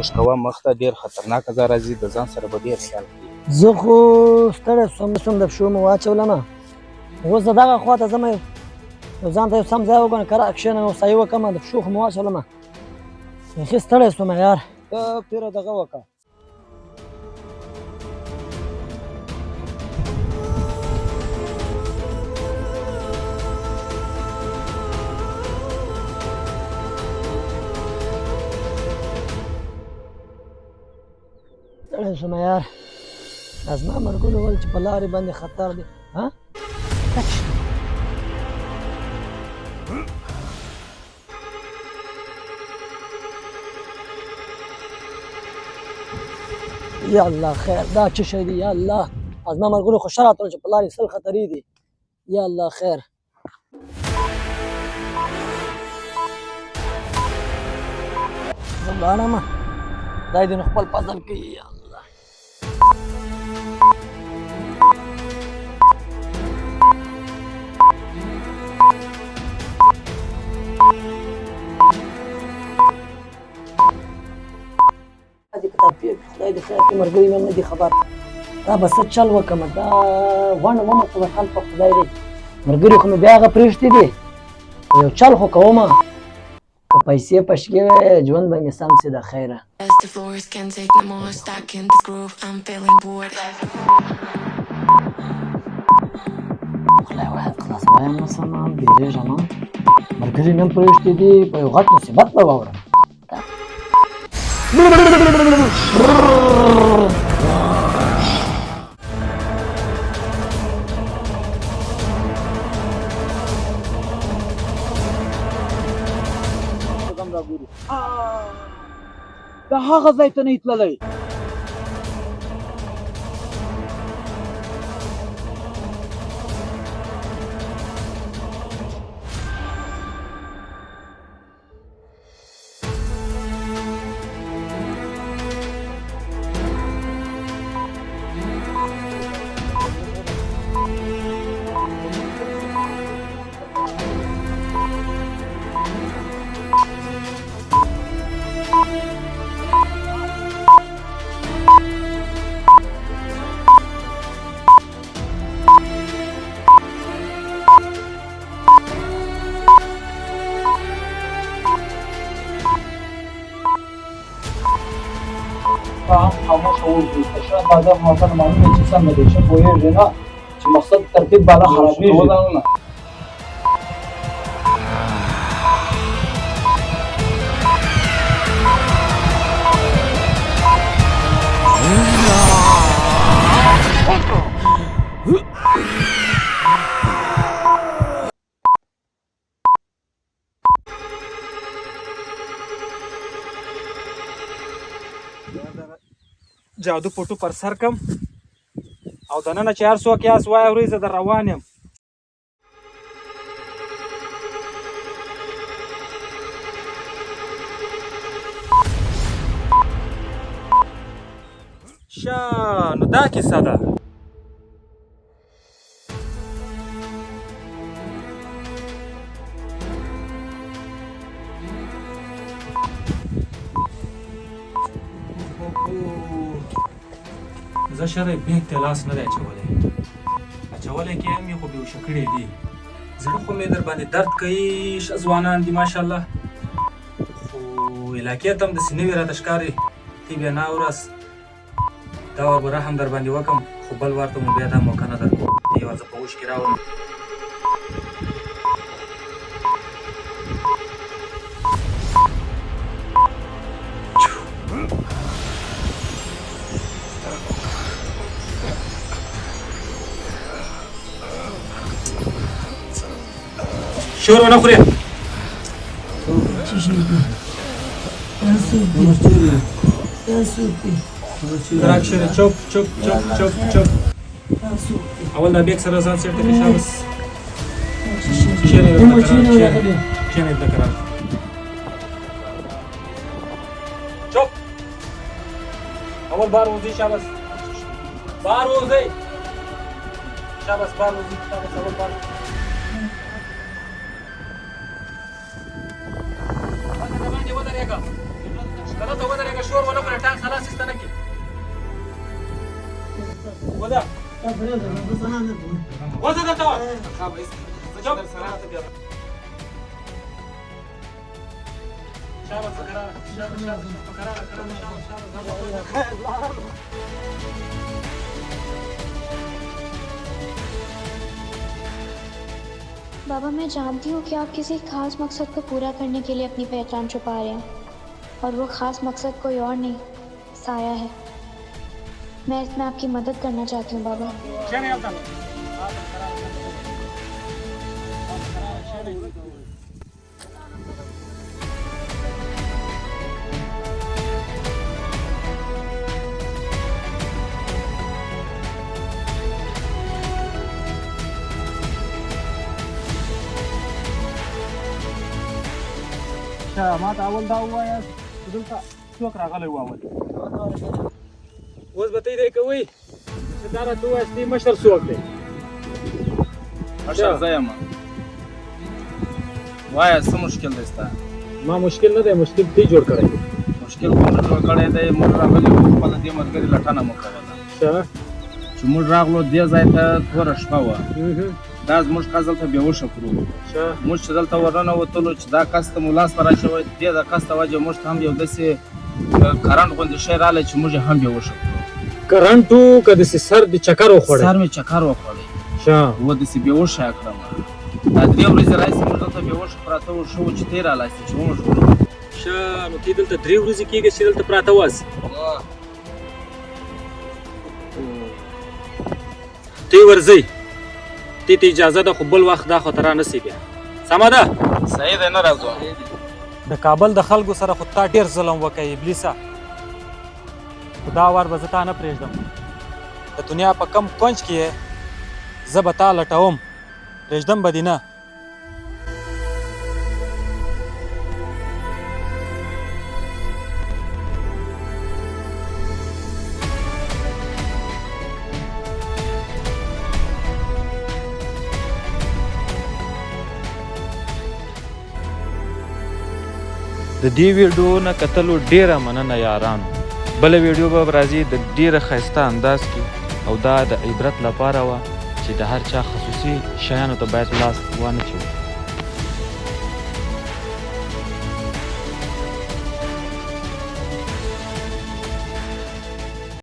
کوشش کوه مخته ډېر خطرناکه ځای راځي د ځان سره به ډېر خیال کوي. زه خو ستړی سوم د پښو مې واچولمه اوس د دغه خوا ته ځم یو ځان ته یو سم ځای وګڼم کرا کښېنم او سایه وکړم د پښو خو مې واچولمه بیخي ستړی سوم یار ته پیره دغه وکړه ستړی سوم یار دا زما ملګرو ویل چې په لارې باندې خطر دی ها یا الله خیر دا څه شی دی یا الله زما ملګرو خو ښه راته ویل چې په لارې سل خطرې دي یا الله خیر زه لاړمه خدای دې نو خپل فضل کوي یا الله خدای دې خیر کړي ملګري مې هم نه دي خبر دا به څه چل وکړم دا ونه ومه خدای په خدای دی ملګري خو مې بیا هغه پرېښتي دي یو چل خو کومه که پیسې پشکې وی ژوند به مې سم سي د خیره خدای وایه خلاص وایم مسلمان بیرېږم ملګري مې هم پرېښتي دي په یو غټ مصیبت به واوړم دا هغه ځای ته نه یې تللی خاموشه اوسئ که ښه اندازه موټر معلومه چې سمه دی ښه پوهېږې نه چې مقصد ترتیب بالا خرابېږي جادو پټو پر سر کم او دننه چې هر څوک یاست وایه اورئ زه در روان یم شه نو دا کیسه ده زه شرعي بیګ ته لاس نه دی اچولی کې هم یې خو بېهوشه کړی دي زړه خو مې در باندې درد کوي ښه ځوانان دي ماشاءالله خو علاقې ته هم داسې نوي راته ښکاري تی بیا ناوراس دا ور به رحم در باندې وکړم خو بل وار ته مو بیا دا موقع نه درکړو دی ور زه په اوښ کې راوړم شور ونه خورې راکښېنه چوپ چوپ چوپ چوپ چوپ اول دا بیګ سره ځان سیټ کړه شاباس کښېنئ دلته کرار چوپ اول بار وځئ شاباس بار وځئ شاباس بار وځئ شاباس اول بار ودرېږه دلته ودرېږه شور ونه کړه ټانک خلاص ایسته نه کړي وده وځه دلته وه شابه په کراره شابه په کراره बाबा मैं जानती हूँ कि आप किसी खास मकसद को पूरा करने के लिए अपनी पहचान छुपा रहे हैं और वो खास मकसद कोई और नहीं साया है। मैं इसमें आपकी मदद करना चाहती हूँ बाबा। ما ته اول دا ووایاست چې دلته څوک راغلی و اول اوس به ته یې دی کوئ چې دا راته ووایاست دې مشر څوک دی مشر زه یم وایه څه مشکل دی ستا ما مشکل نه دی مشکل تی جوړ کړی دی مشکل کوم جوړ کړی دی موږ راغلي وو خپله دې ملګري لټنه مو کوله چې موږ راغلو دې ځای ته توره شپه وه دا زموږ کس دلته بېهوشه کړو موږ چې دلته ورننوتلو چې دا کس ته مو لاس په راچوی دې د کس ته وجې موږ ته هم یو داسې کرنټ غوندې شی راغلی چې موږ یې هم بېهوشه کړو کرنټ و که داسې سر دې چکر وخوړی سر مې چکر وخوړی و داسې بېهوشه یې کړم دا 3 ورځې راهیسې موږ دلته بېهوشه پراته وو ښه وو چې تی رالاستې چې وموږ ښه نو تی دلته 3 ورځې کېږي چې دلته پراته واسې تی ورځئ تی ته اجازه ده خو بل وخت دا خو ته رانسې بیا سمه ده صحیح دی نه راځو د کابل د خلکو سره خو تا ډېر ظلم وکړی ابلیسه خو دا وار به زه تا نه پرېږدم د دنیا په کم کونج کې یې زه به تا لټوم پرېږدم به دې نه د دې ویډیو نه کتلو ډیره مننه یارانو بله ویډیو به راځي د ډیره ښایسته انداز کې او دا د عبرت لپاره وه چې د هر چا خصوصي شیانو ته باید لاس وانه چوي